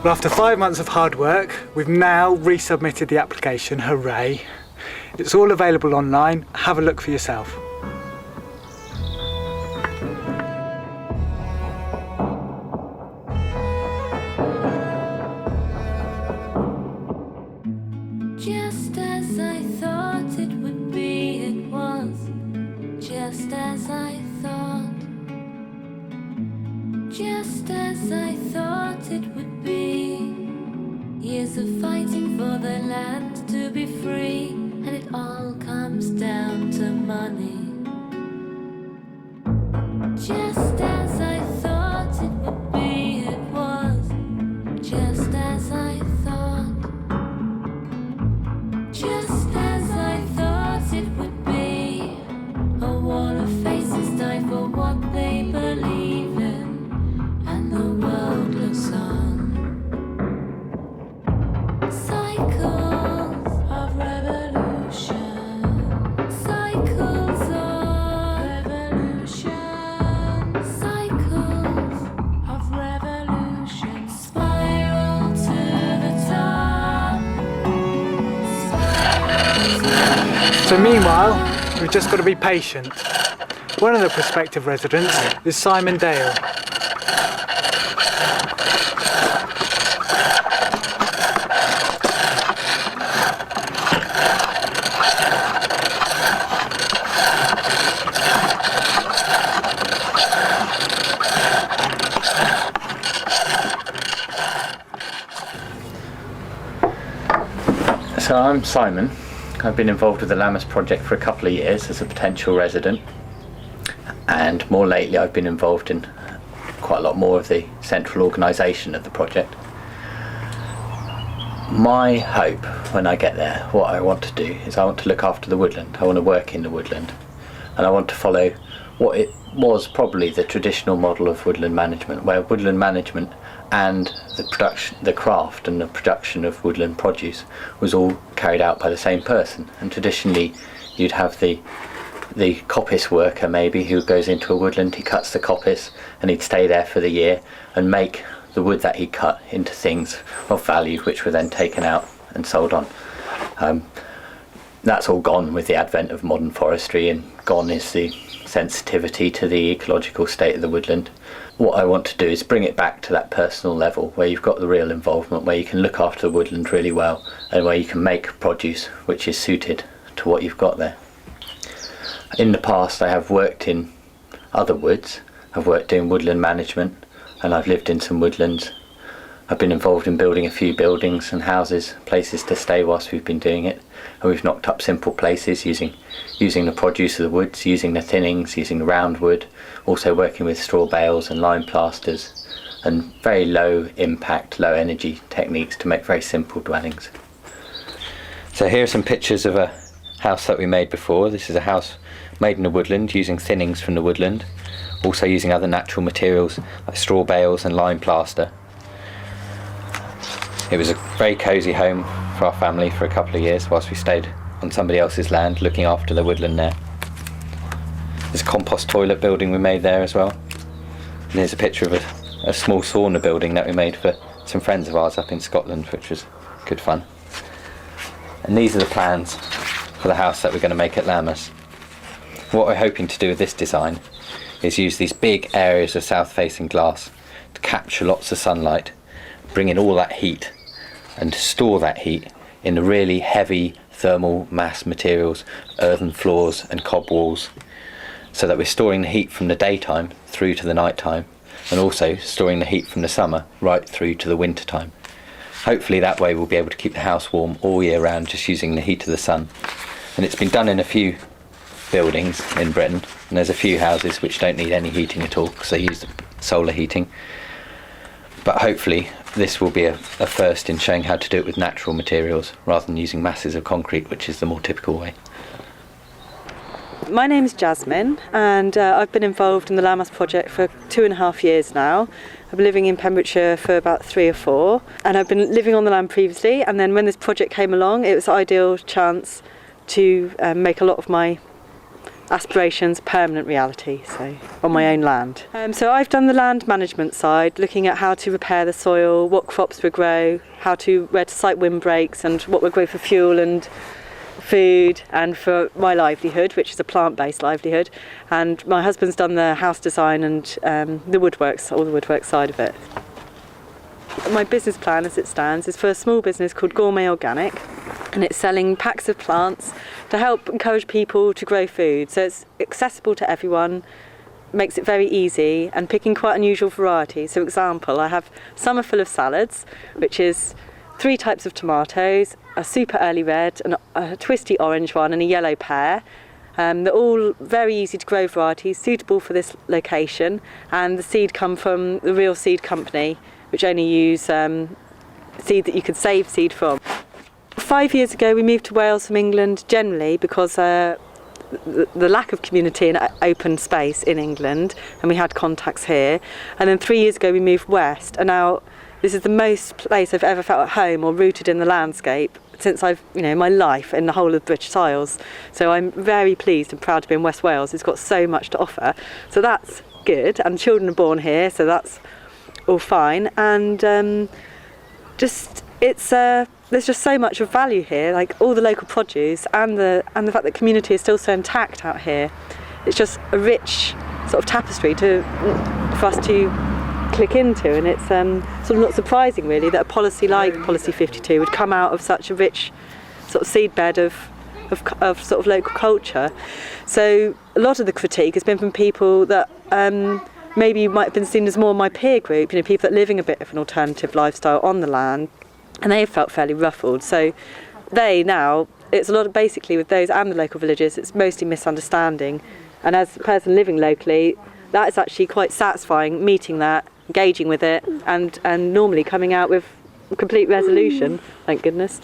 Well, after 5 months of hard work, we've now resubmitted the application. Hooray! It's all available online. Have a look for yourself. Just as I thought it would be, it was. Just as I thought. Just as I thought it would be. Years of fighting for the land to be free, and it all comes down to money. Just as I thought it would be, it was. Just as I thought. Just as I thought it would be. A wall of faces die for what they believe in, and the world looks on. Cycles of revolution. Cycles of revolution. Cycles of revolution. Spiral to the top. So meanwhile, we've just got to be patient. One of the prospective residents is Simon Dale. So I'm Simon. I've been involved with the Lammas project for a couple of years as a potential resident, and more lately I've been involved in quite a lot more of the central organisation of the project. My hope when I get there, what I want to do is I want to look after the woodland. I want to work in the woodland, and I want to follow what it was probably the traditional model of woodland management, where woodland management and the craft and the production of woodland produce was all carried out by the same person. And traditionally you'd have the coppice worker maybe who goes into a woodland, he cuts the coppice and he'd stay there for the year and make the wood that he cut into things of value which were then taken out and sold on. That's all gone with the advent of modern forestry, and gone is the sensitivity to the ecological state of the woodland. What I want to do is bring it back to that personal level where you've got the real involvement, where you can look after the woodland really well, and where you can make produce which is suited to what you've got there. In the past I have worked in other woods. I've worked in woodland management, and I've lived in some woodlands. I've been involved in building a few buildings and houses, places to stay whilst we've been doing it, and we've knocked up simple places using the produce of the woods, using the thinnings, using the round wood, also working with straw bales and lime plasters, and very low impact, low energy techniques to make very simple dwellings. So here are some pictures of a house that we made before. This is a house made in the woodland using thinnings from the woodland, also using other natural materials like straw bales and lime plaster. It was a very cosy home for our family for a couple of years whilst we stayed on somebody else's land looking after the woodland there. There's a compost toilet building we made there as well. And here's a picture of a small sauna building that we made for some friends of ours up in Scotland, which was good fun. And these are the plans for the house that we're going to make at Lammas. What we're hoping to do with this design is use these big areas of south-facing glass to capture lots of sunlight, bring in all that heat, and store that heat in the really heavy thermal mass materials, earthen floors and cob walls, so that we're storing the heat from the daytime through to the night time, and also storing the heat from the summer right through to the winter time. Hopefully that way we'll be able to keep the house warm all year round just using the heat of the sun. And it's been done in a few buildings in Britain, and there's a few houses which don't need any heating at all because they use solar heating. But hopefully this will be a first in showing how to do it with natural materials rather than using masses of concrete, which is the more typical way. My name's Jasmine, and I've been involved in the Lammas project for 2.5 years now. I've been living in Pembrokeshire for about 3 or 4, and I've been living on the land previously, and then when this project came along it was an ideal chance to make a lot of my aspirations permanent reality, so on my own land. So I've done the land management side, looking at how to repair the soil, what crops we grow, where to site windbreaks, and what we grow for fuel and food, and for my livelihood, which is a plant-based livelihood. And my husband's done the house design and the woodworks, all the woodwork side of it. My business plan as it stands is for a small business called Gourmet Organic, and it's selling packs of plants to help encourage people to grow food. So it's accessible to everyone, makes it very easy, and picking quite unusual varieties. So, for example, I have Summer Full of Salads, which is 3 types of tomatoes, a super early red, a twisty orange one, and a yellow pear. They're all very easy to grow varieties, suitable for this location, and the seed come from the real seed company, which only use seed that you could save seed from. 5 years ago we moved to Wales from England generally because the lack of community and open space in England, and we had contacts here. And then 3 years ago we moved west, and now this is the most place I've ever felt at home or rooted in the landscape since my life in the whole of the British Isles. So I'm very pleased and proud to be in West Wales. It's got so much to offer. So that's good, and children are born here, so that's all fine. And there's just so much of value here, like all the local produce and the fact that community is still so intact out here. It's just a rich sort of tapestry for us to click into, and it's sort of not surprising really that a policy like Policy 52 would come out of such a rich sort of seedbed of sort of local culture. So a lot of the critique has been from people that maybe might have been seen as more my peer group, people that are living a bit of an alternative lifestyle on the land, and they have felt fairly ruffled. So it's a lot of, basically with those and the local villages, it's mostly misunderstanding. And as a person living locally, that is actually quite satisfying, meeting that, engaging with it, and normally coming out with a complete resolution, thank goodness.